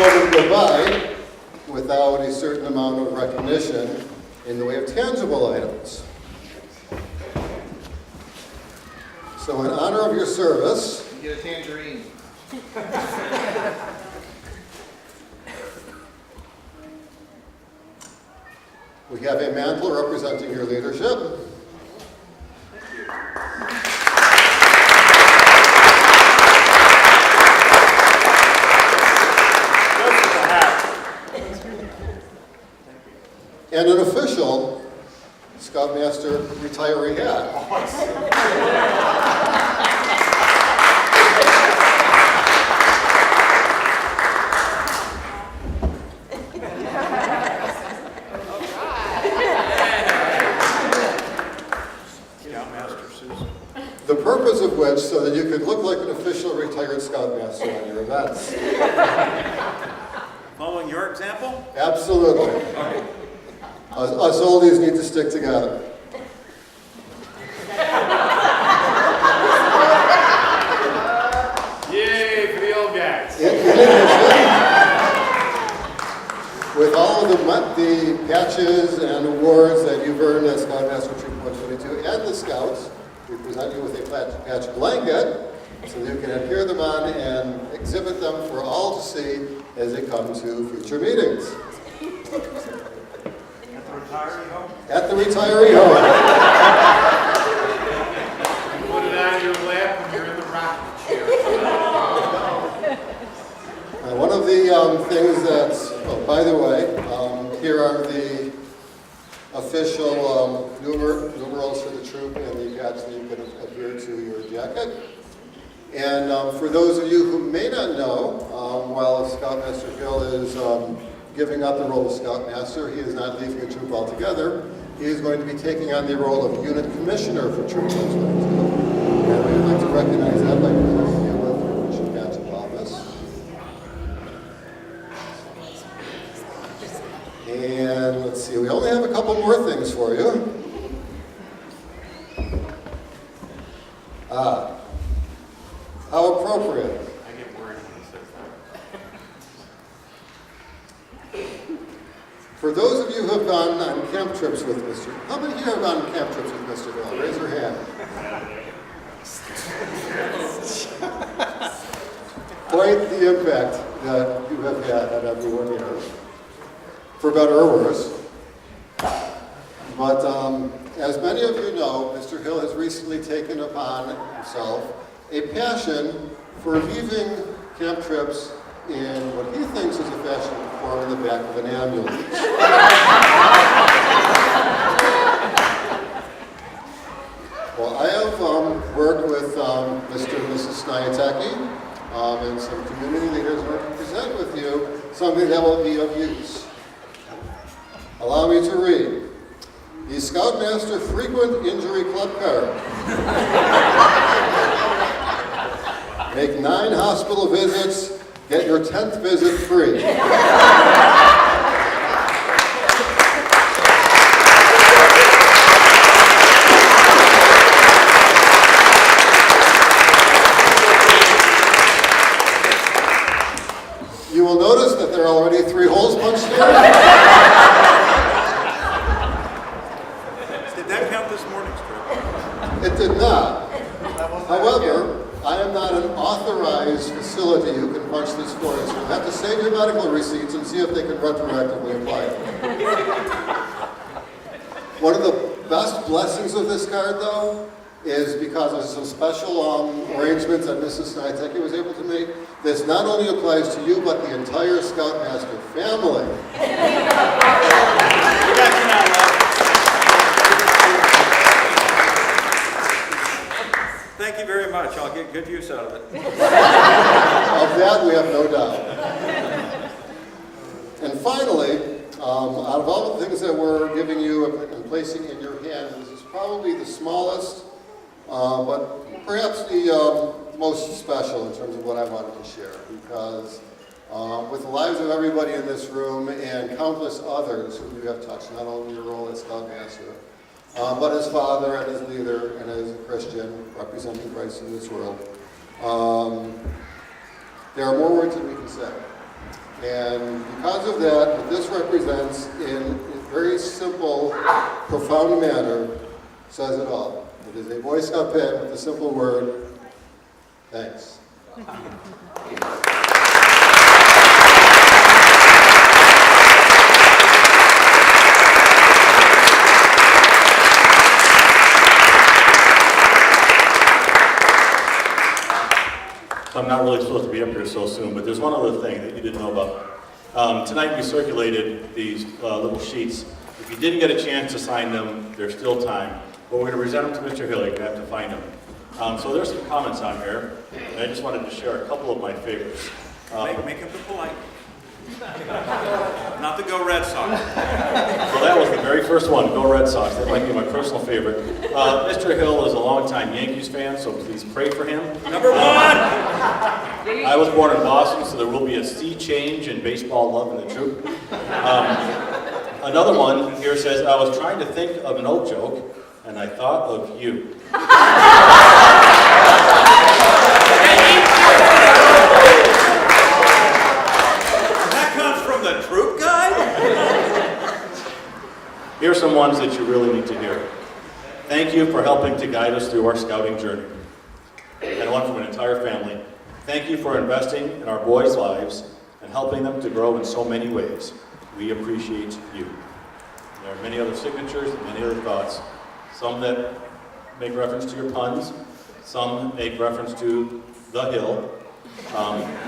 spoken goodbye without a certain amount of recognition in the way of tangible items. So in honor of your service, you get a tangerine. we have a mantle representing your leadership. And an official Scoutmaster retiree hat. The purpose of which, so that you could look like an official retired Scoutmaster on your events. Following your example? Absolutely. Okay. Us oldies need to stick together. Yay for the old guys. In addition, with all of the patches and awards that you've earned as Scoutmaster Troop 122 and the Scouts, we present you with a patch blanket so that you can adhere them on and exhibit them for all to see as they come to future meetings. At the retiree home. Put it on your lap when you're in the rocking chair. One of the things that's, oh, by the way, here are the official numerals for the troop and the patch that you can adhere to your jacket. And for those of you who may not know, while Scoutmaster Phil is giving up the role of Scoutmaster, he is not leaving the troop altogether. He is going to be taking on the role of Unit Commissioner for Troop 122. And we'd like to recognize that by presenting you with your official badge of office. And let's see, we only have a couple more things for you. How appropriate. I get worried when he says that. For those of you who have gone on camp trips with Mr. How many of you have gone on camp trips with Mr. Hill? Raise your hand. Quite the impact that you have had on everyone here, for better or worse. But as many of you know, Mr. Hill has recently taken upon himself a passion for leaving camp trips in what he thinks is a fashionable form in the back of an ambulance. Well, I have worked with Mr. and Mrs. Snyateki and some community leaders in order to present with you something that will be of use. Allow me to read. The Scoutmaster Frequent Injury Club card. Make 9 hospital visits, get your 10th visit free. You will notice that there are already 3 holes punched here. Did that count this morning's trip? It did not. However, I am not an authorized facility who can punch this for you, so you'll have to save your medical receipts and see if they can retroactively apply it. One of the best blessings of this card, though, is because of some special arrangements that Mrs. Snyateki was able to make. This not only applies to you, but the entire Scoutmaster family. Thank you very much. I'll get good use out of it. Of that, we have no doubt. And finally, out of all the things that we're giving you and placing in your hands, this is probably the smallest, but perhaps the most special in terms of what I wanted to share, because with the lives of everybody in this room and countless others who you have touched, not only your role as Scoutmaster, but as father and as leader and as a Christian representing Christ in this world, there are more words that we can say. And because of that, what this represents in a very simple, profound manner says it all. It is a Boy Scout pin with the simple word, thanks. I'm not really supposed to be up here so soon, but there's one other thing that you didn't know about. Tonight we circulated these little sheets. If you didn't get a chance to sign them, there's still time. But we're going to present them to Mr. Hill. You're going to have to find them. So there's some comments on here, and I just wanted to share a couple of my favorites. Make him polite. Not the Go Red Sox. Well, that was the very first one, Go Red Sox. That might be my personal favorite. Mr. Hill is a longtime Yankees fan, so please pray for him. Number one! I was born in Boston, so there will be a sea change in baseball love in the troop. Another one here says, I was trying to think of an old joke, and I thought of you. That comes from the troop guy? Here's some ones that you really need to hear. Thank you for helping to guide us through our scouting journey. And one from an entire family. Thank you for investing in our boys' lives and helping them to grow in so many ways. We appreciate you. There are many other signatures and many other thoughts. Some that make reference to your puns, some make reference to the hill,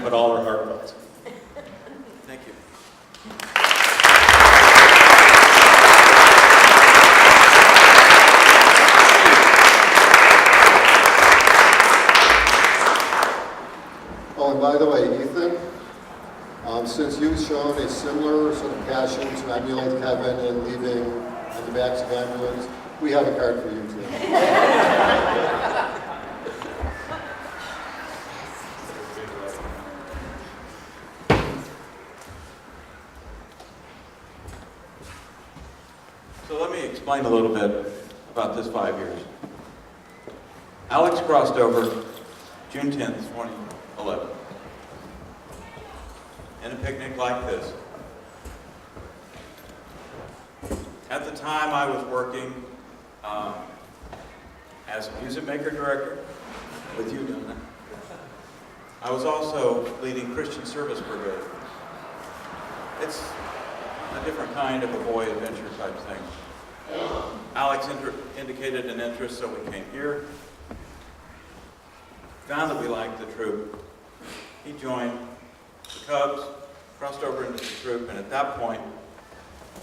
but all are heartfelt. Thank you. Oh, and by the way, Ethan, since you've shown a similar sort of passion to emulate Kevin and leaving on the backs of ambulance, we have a card for you too. So let me explain a little bit about this 5 years. Alex crossed over June 10th, 2011, in a picnic like this. At the time, I was working as a music maker director with you, Donna. I was also leading Christian Service Brigade. It's a different kind of a boy adventure type thing. Alex indicated an interest, so we came here. Found that we liked the troop. He joined the Cubs, crossed over into the troop, and at that point,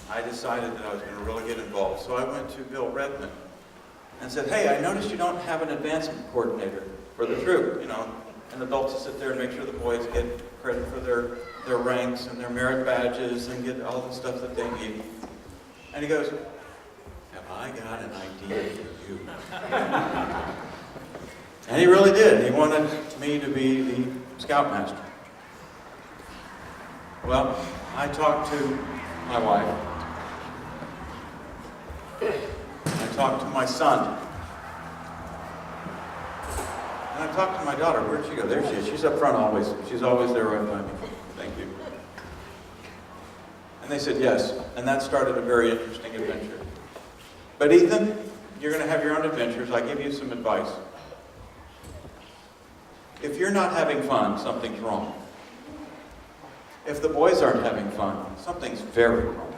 I decided that I was going to really get involved. So I went to Bill Redmond and said, hey, I noticed you don't have an advancement coordinator for the troop, you know, an adult to sit there and make sure the boys get credit for their ranks and their merit badges and get all the stuff that they need. And he goes, have I got an idea for you? And he really did. He wanted me to be the Scoutmaster. Well, I talked to my wife. I talked to my son. And I talked to my daughter. Where'd she go? There she is. She's up front always. She's always there right by me. Thank you. And they said yes. And that started a very interesting adventure. But Ethan, you're going to have your own adventures. I give you some advice. If you're not having fun, something's wrong. If the boys aren't having fun, something's very wrong.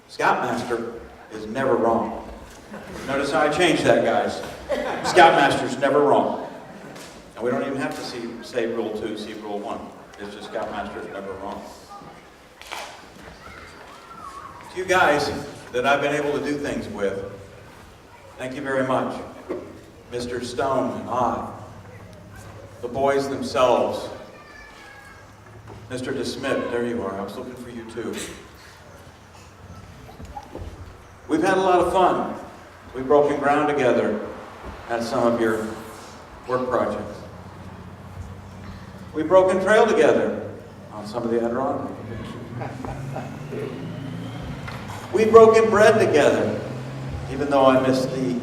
Scoutmaster is never wrong. Notice how I changed that, guys. Scoutmaster's never wrong. And we don't even have to say Rule 2, see Rule 1. It's just Scoutmaster's never wrong. To you guys that I've been able to do things with, thank you very much. Mr. Stone and I, the boys themselves, Mr. DeSmith, there you are, I was looking for you too. We've had a lot of fun. We've broken ground together at some of your work projects. We've broken trail together on some of the Adirondack. We've broken bread together, even though I missed the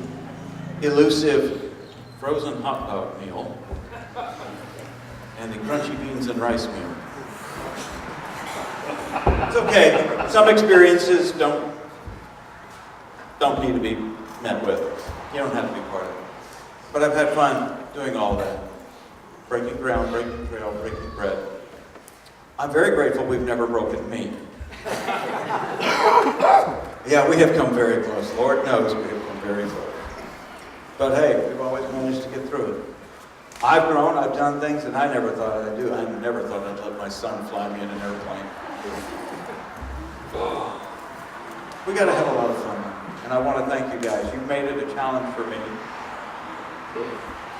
elusive frozen hot dog meal and the crunchy beans and rice meal. It's okay. Some experiences don't need to be met with. You don't have to be part of it. But I've had fun doing all that. Breaking ground, breaking trail, breaking bread. I'm very grateful we've never broken me. Yeah, we have come very close. Lord knows we have come very close. But hey, we've always managed to get through it. I've grown, I've done things that I never thought I'd do. I never thought I'd let my son fly me in an airplane. We got to have a lot of fun. And I want to thank you guys. You made it a challenge for me.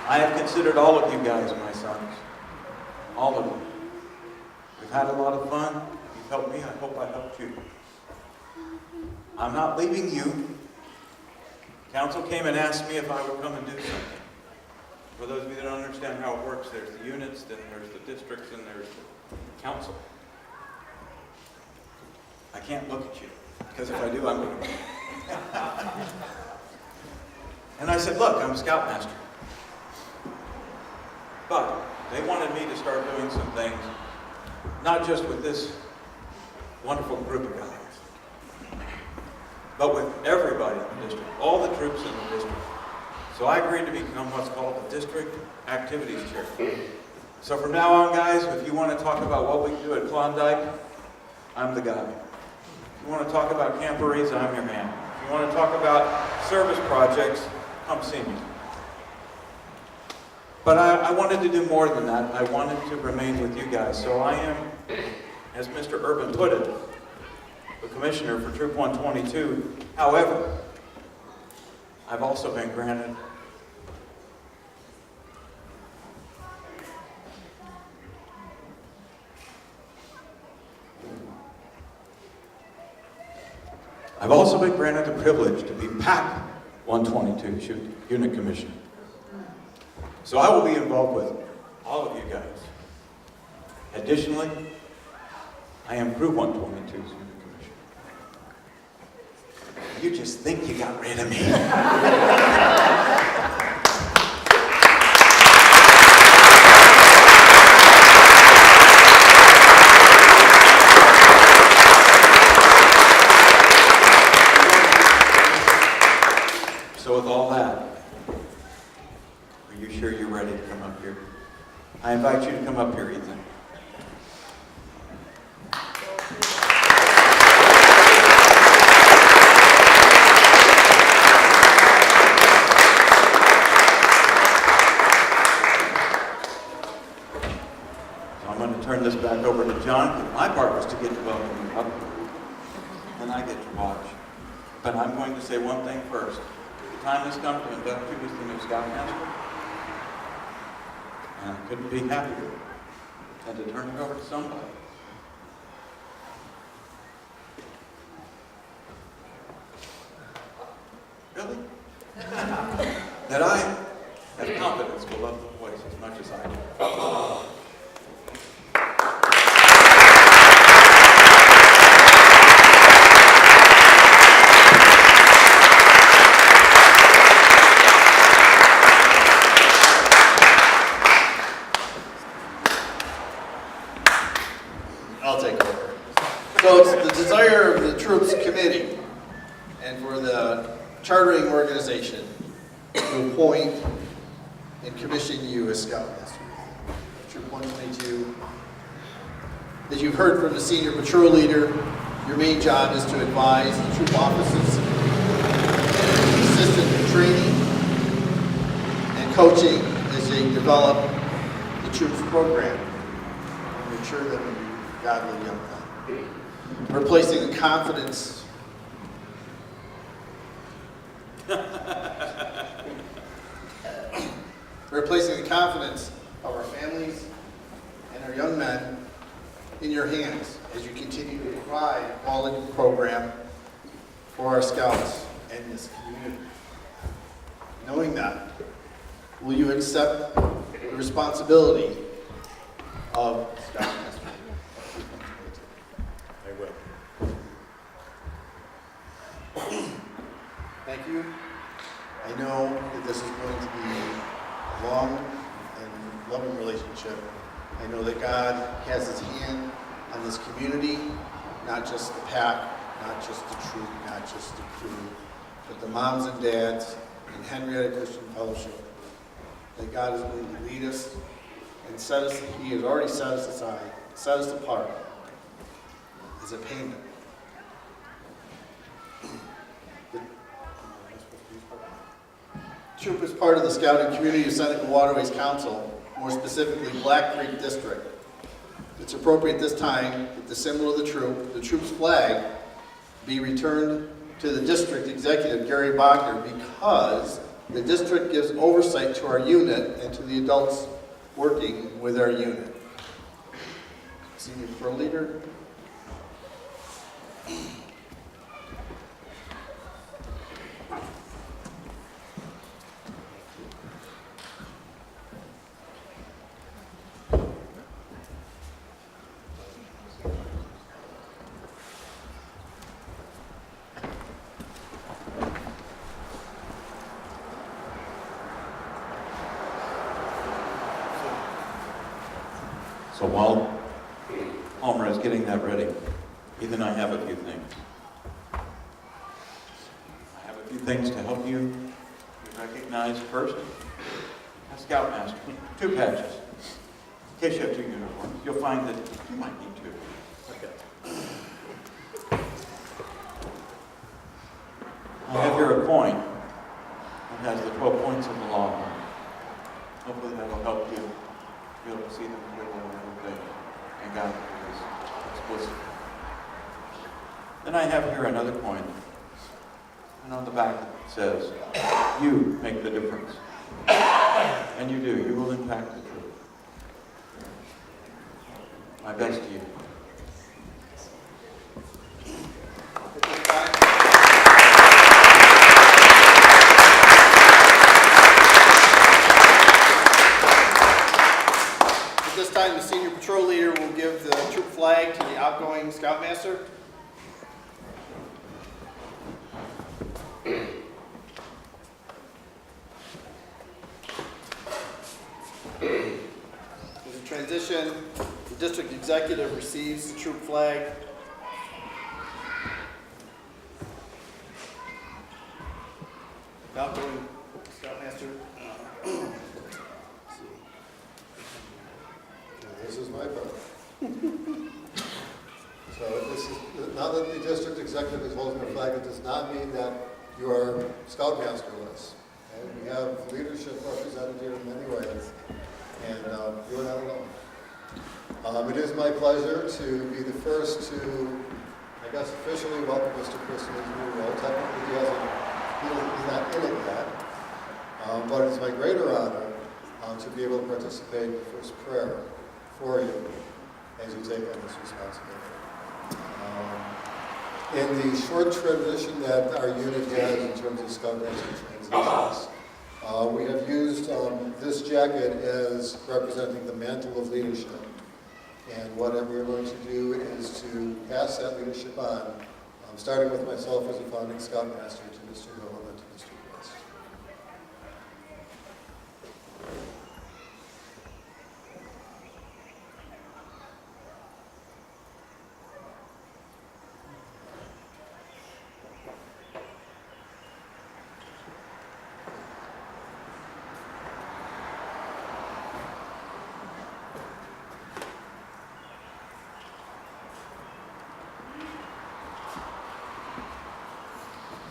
I have considered all of you guys my sons. All of you. We've had a lot of fun. You've helped me. I hope I helped you. I'm not leaving you. Council came and asked me if I would come and do something. For those of you that don't understand how it works, there's the units, then there's the districts, and there's the council. I can't look at you, because if I do, I'm going to. And I said, look, I'm a Scoutmaster. But they wanted me to start doing some things, not just with this wonderful group of guys, but with everybody in the district, all the troops in the district. So I agreed to become what's called the District Activities Chair. So from now on, guys, if you want to talk about what we do at Klondike, I'm the guy. If you want to talk about camporees, I'm your man. If you want to talk about service projects, come see me. But I wanted to do more than that. I wanted to remain with you guys. So I am, as Mr. Urban put it, the commissioner for Troop 122. However, I've also been granted the privilege to be PAC 122 unit commissioner. So I will be involved with all of you guys. Additionally, I am Group 122's unit commissioner. You just think you got rid of me. So with all that, are you sure you're ready to come up here? I invite you to come up here, Ethan. So I'm going to turn this back over to John. My part was to get to welcome you up. Then I get to watch. But I'm going to say one thing first. The time has come to induct you as the new Scoutmaster. And I couldn't be happier than to turn it over to somebody. Really? That I have confidence will love the voice as much as I do. I'll take over. So it's the desire of the Troops Committee and for the chartering organization to appoint and commission you as Scoutmaster. Troop 122. As you've heard from the senior patrol leader, your main job is to advise the troop officers and assist in training and coaching as they develop the troops program and mature them in godly young men. Replacing the confidence of our families and our young men in your hands as you continue to provide a quality program for our scouts and this community. Knowing that, will you accept the responsibility of Scoutmaster? I will. Thank you. I I know that this is going to be a long and loving relationship. I know that God has his hand on this community, not just the PAC, not just the troop, not just the crew, but the moms and dads in Henrietta Christian Fellowship. That God is going to lead us and set us, he has already set us aside, set us apart as a payment. The troop is part of the Scouting Community of Seneca Waterways Council, more specifically Black Creek District. It's appropriate this time that the symbol of the troop's flag, be returned to the district executive, Gary Bachner, because the district gives oversight to our unit and to the adults working with our unit. Senior Patrol Leader. So while Homer is getting that ready, Ethan and I have a few things. I have a few things to help you recognize first. A Scoutmaster, 2 patches. In case you have 2 uniforms, you'll find that you might need 2. I have here a coin that has the 12 points of the law. Hopefully that will help you be able to see them clearly and everything, and God is explicit. Then I have here another coin, and on the back it says, "You make the difference." And you do. You will impact the truth. My best to you. At this time, the Senior Patrol Leader will give the troop flag to the outgoing Scoutmaster. As a transition, the district executive receives the troop flag. The outgoing Scoutmaster. This is my part. So this is, now that the district executive is holding the flag, it does not mean that you are Scoutmasterless. Okay? We have leadership represented here in many ways, and you are not alone. It is my pleasure to be the first to, I guess, officially welcome Mr. Chris in his new role. Technically, he's not in it yet, but it's my greater honor to be able to participate in the first prayer for you as you take on this responsibility. In the short transition that our unit has in terms of Scoutmaster transitions, we have used this jacket as representing the mantle of leadership. And what we're going to do is to pass that leadership on, starting with myself as a founding Scoutmaster to Mr. Hill and then to Mr. West.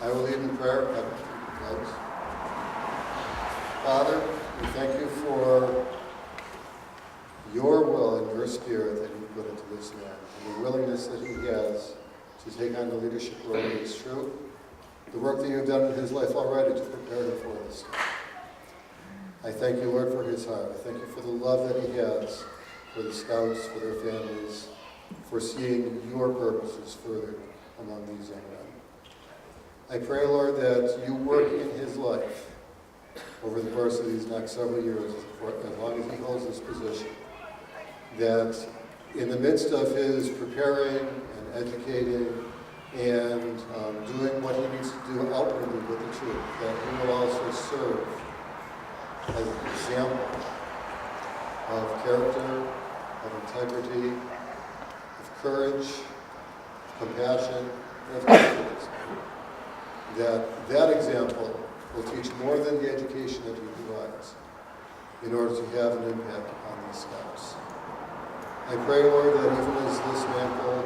I will lead in prayer. Father, we thank you for your will and your spirit that you put into this man, and the willingness that he has to take on the leadership role of his troop, the work that you've done in his life already to prepare him for this. I thank you, Lord, for his heart. I thank you for the love that he has for the Scouts, for their families, for seeing your purposes further among these young men. I pray, Lord, that you work in his life over the course of these next several years, as long as he holds this position, that in the midst of his preparing and educating and doing what he needs to do outwardly with the troop, that he will also serve as an example of character, of integrity, of courage, compassion, and of confidence. That example will teach more than the education that he provides in order to have an impact upon these scouts. I pray, Lord, that even as this mantle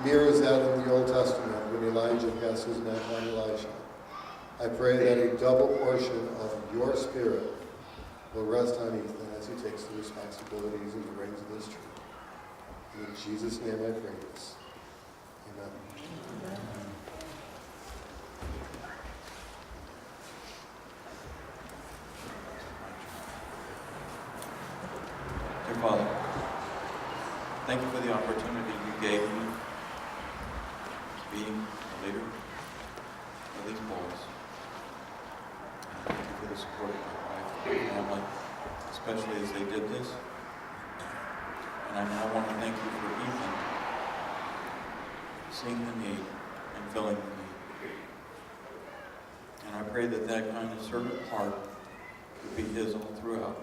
mirrors that in the Old Testament when Elijah cast his mantle on Elisha, I pray that a double portion of your Spirit will rest on Ethan as he takes the responsibilities and the reins of this troop. And in Jesus' name I pray this. Amen. Dear Father, thank you for the opportunity you gave me to be a leader of these boys. And thank you for the support of my wife and my family, especially as they did this. And I now want to thank you for Ethan seeing the need and filling the need. And I pray that that kind of servant heart would be his all throughout.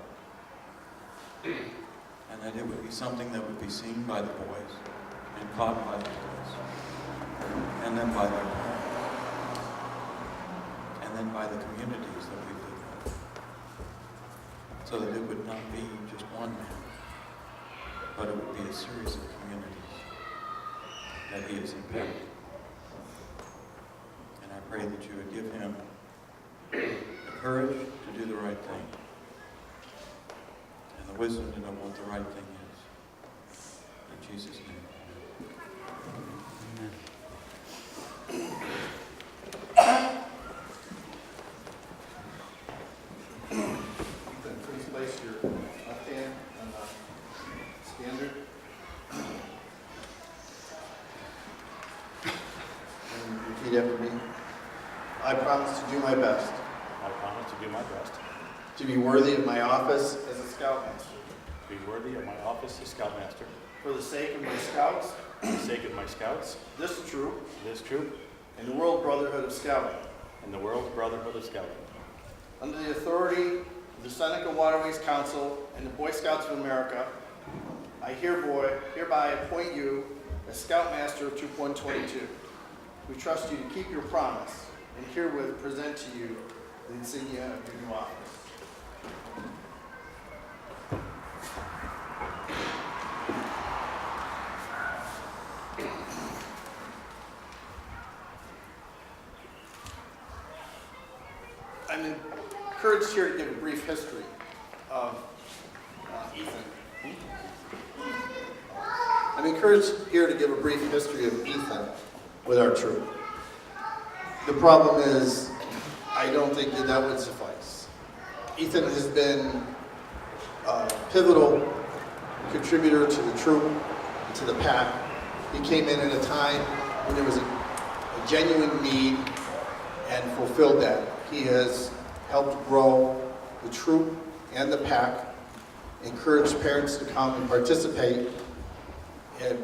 And that it would be something that would be seen by the boys and caught by the boys. And then by their parents. And then by the communities that we live in. So that it would not be just one man, but it would be a series of communities that he has impacted. And I pray that you would give him the courage to do the right thing. And the wisdom to know what the right thing is. In Jesus' name. Ethan, please place your left hand on the standard. And repeat after me. I promise to do my best I promise to do my best to be worthy of my office as a Scoutmaster, to be worthy of my office as Scoutmaster, for the sake of my Scouts, for the sake of my Scouts, this troop, this troop, and the World Brotherhood of Scouting. and the World Brotherhood of Scouting. Under the authority of the Seneca Waterways Council and the Boy Scouts of America, I hereby appoint you as Scoutmaster of Troop 122. We trust you to keep your promise and herewith present to you the insignia of your new office. I'm encouraged here to give a brief history of Ethan. I'm encouraged here to give a brief history of Ethan with our troop. The problem is, I don't think that would suffice. Ethan has been a pivotal contributor to the troop and to the pack. He came in at a time when there was a genuine need and fulfilled that. He has helped grow the troop and the pack, encouraged parents to come and participate at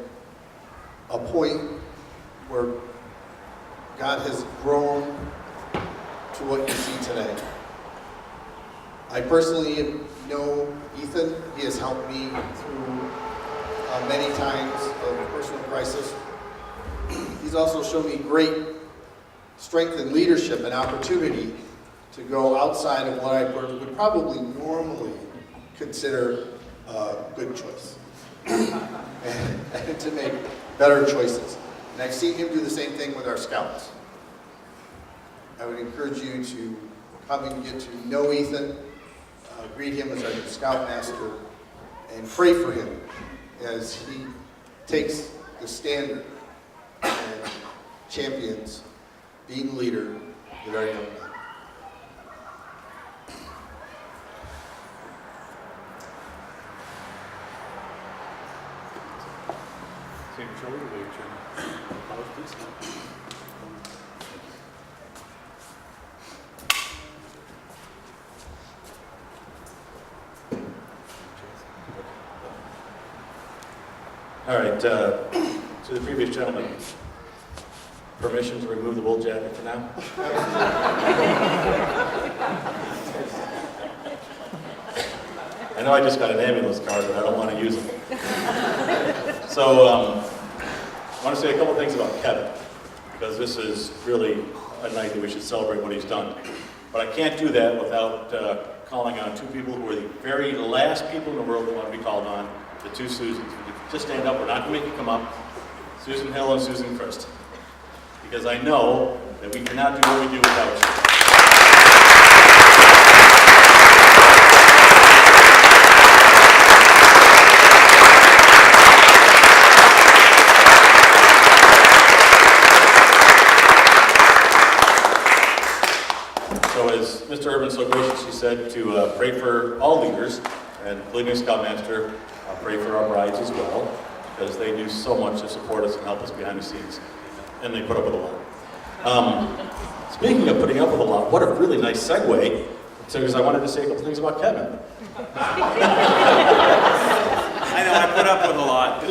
a point where God has grown to what you see today. I personally know Ethan. He has helped me through many times of personal crisis. He's also shown me great strength and leadership and opportunity to go outside of what I would probably normally consider a good choice and to make better choices. And I've seen him do the same thing with our scouts. I would encourage you to come and get to know Ethan, greet him as our new Scoutmaster, and pray for him as he takes the standard and champions being a leader with our young men. Same shoulder, will you turn? Pause, please. All right, to the previous gentleman, permission to remove the wool jacket for now? I know I just got an ambulance card, but I don't want to use it. So I want to say a couple things about Kevin, because this is really a night that we should celebrate what he's done. But I can't do that without calling on two people who are the very last people in the world that want to be called on, the two Susans. Just stand up, we're not going to make you come up. Susan Hill and Susan Christ. Because I know that we cannot do what we do without you. So as Mr. Urban so graciously said, to pray for all leaders, and including Scoutmaster, pray for our brides as well, because they do so much to support us and help us behind the scenes, and they put up with a lot. Speaking of putting up with a lot, what a really nice segue, because I wanted to say a couple things about Kevin. I know, I put up with a lot.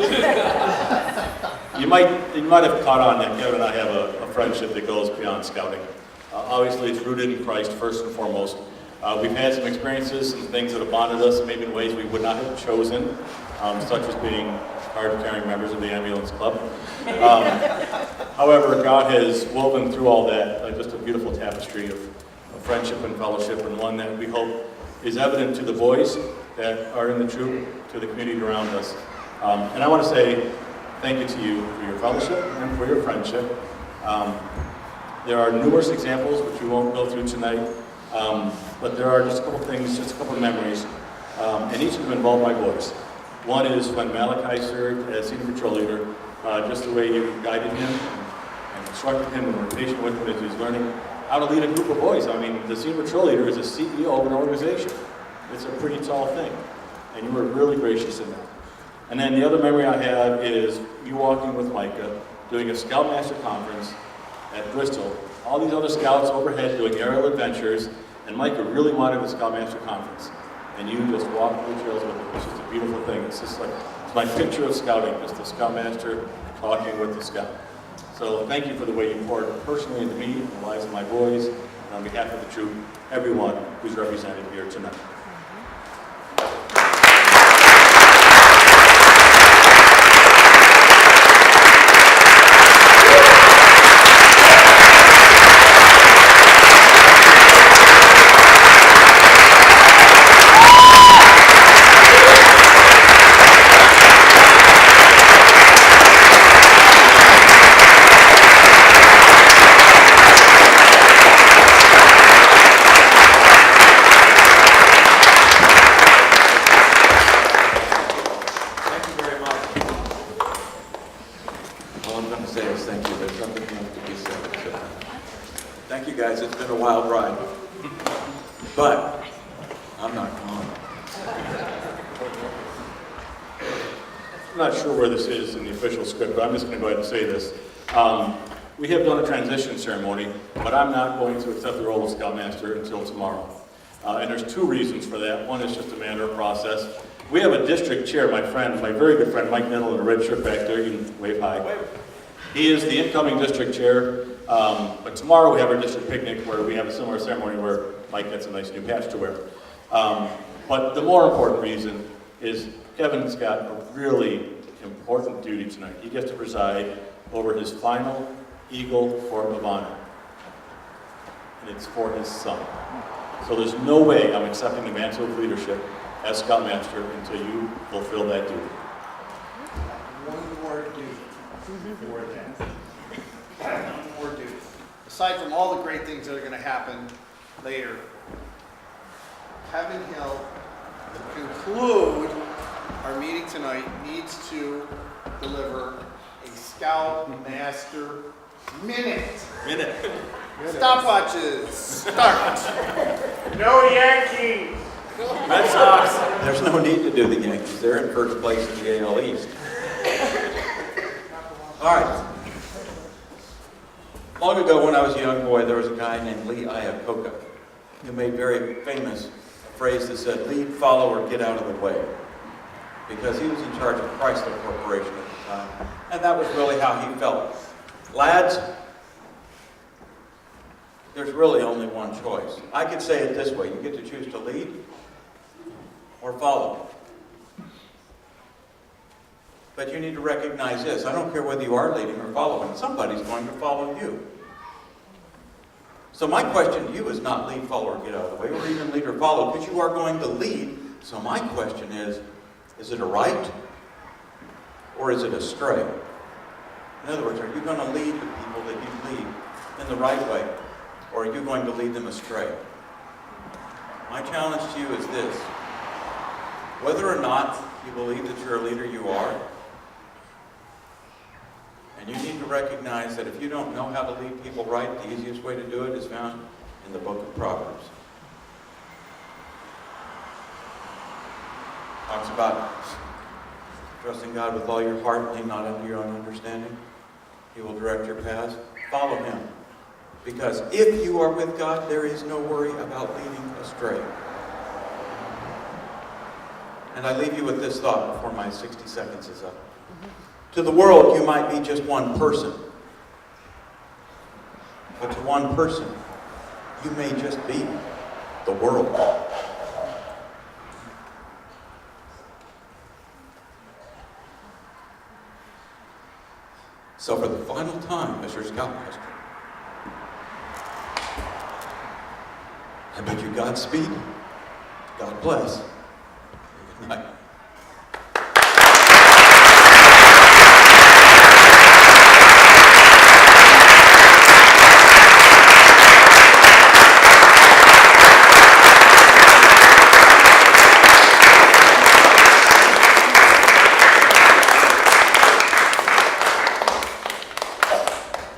You might have caught on that Kevin and I have a friendship that goes beyond scouting. Obviously, it's rooted in Christ, first and foremost. We've had some experiences and things that have bonded us, maybe in ways we would not have chosen, such as being card-carrying members of the ambulance club. However, God has woven through all that just a beautiful tapestry of friendship and fellowship, and one that we hope is evident to the boys that are in the troop, to the community around us. And I want to say thank you to you for your fellowship and for your friendship. There are numerous examples, which we won't go through tonight, but there are just a couple things, just a couple of memories, and each of them involve my boys. One is when Malachi served as senior patrol leader, just the way you guided him and instructed him and were patient with him as he was learning how to lead a group of boys. I mean, the senior patrol leader is a CEO of an organization. It's a pretty tall thing, and you were really gracious in that. And then the other memory I have is you walking with Micah, doing a Scoutmaster conference at Bristol, all these other scouts overhead doing aerial adventures, and Micah really wanted the Scoutmaster conference. And you just walked the trails with him. It's just a beautiful thing. It's just like, it's my picture of scouting, just the Scoutmaster talking with the scout. So thank you for the way you poured personally into me, and the lives of my boys, and on behalf of the troop, everyone who's represented here tonight. Thank you guys, it's been a wild ride. But I'm not gone. I'm not sure where this is in the official script, but I'm just going to go ahead and say this. We have done a transition ceremony, but I'm not going to accept the role of Scoutmaster until tomorrow. And there's two reasons for that. One is just a matter of process. We have a district chair, my very good friend Mike Niddle in a red shirt back there. You can wave hi. He is the incoming district chair, but tomorrow we have our district picnic where we have a similar ceremony where Mike gets a nice new patch to wear. But the more important reason is Kevin's got a really important duty tonight. He gets to preside over his final Eagle Fort of Honor, and it's for his son. So there's no way I'm accepting the mantle of leadership as Scoutmaster until you fulfill that duty. One more duty for that. One more duty. Aside from all the great things that are going to happen later, Kevin Hill, to conclude our meeting tonight, needs to deliver a Scoutmaster minute. Stopwatches, start. No Yankees! Red Sox, there's no need to do the Yankees. They're in first place in the AL East. All right. Long ago, when I was a young boy, there was a guy named Lee Iacocca who made very famous a phrase that said, "Lead, follow, or get out of the way," because he was in charge of Chrysler Corporation at the time, and that was really how he felt. Lads, there's really only one choice. I could say it this way: you get to choose to lead or follow. But you need to recognize this: I don't care whether you are leading or following, somebody's going to follow you. So my question to you is not lead, follow, or get out of the way, or even lead or follow, because you are going to lead. So my question is it a right or is it a stray? In other words, are you going to lead the people that you lead in the right way, or are you going to lead them astray? My challenge to you is this: whether or not you believe that you're a leader, you are. And you need to recognize that if you don't know how to lead people right, the easiest way to do it is found in the book of Proverbs. Talks about trusting God with all your heart, lean not unto your own understanding. He will direct your paths. Follow Him. Because if you are with God, there is no worry about leading astray. And I leave you with this thought before my 60 seconds is up. To the world, you might be just one person. But to one person, you may just be the world. So for the final time, Mr. Scoutmaster, I bid you Godspeed, God bless, and good night.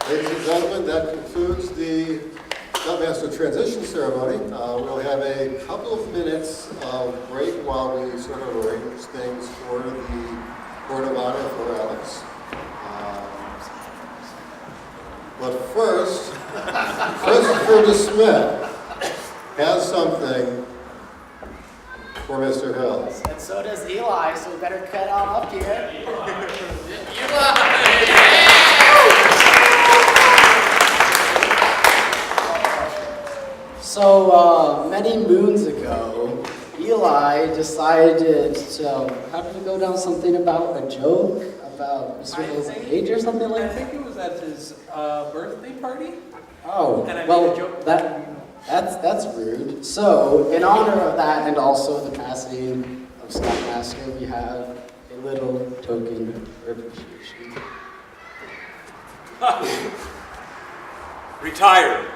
Ladies and gentlemen, that concludes the Scoutmaster transition ceremony. We'll have a couple of minutes of break while we sort of arrange things for the Board of Honor for Alex. But first, Christopher Smith has something for Mr. Hill. And so does Eli, so we better cut on up here. So, many moons ago, Eli decided to, how did it go down? Something about a joke about Mr. Hill's age or something like I that? think it was at his birthday party. Oh, And I made well, a joke. that's rude. So, in honor of that and also the passing of Scoutmaster, we have a little token of appreciation. Retired.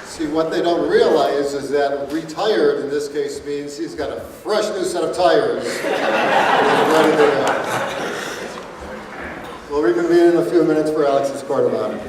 See, what they don't realize is that retired in this case means he's got a fresh new set of tires and he's ready to go. We'll reconvene in a few minutes for Alex's Court of Honor.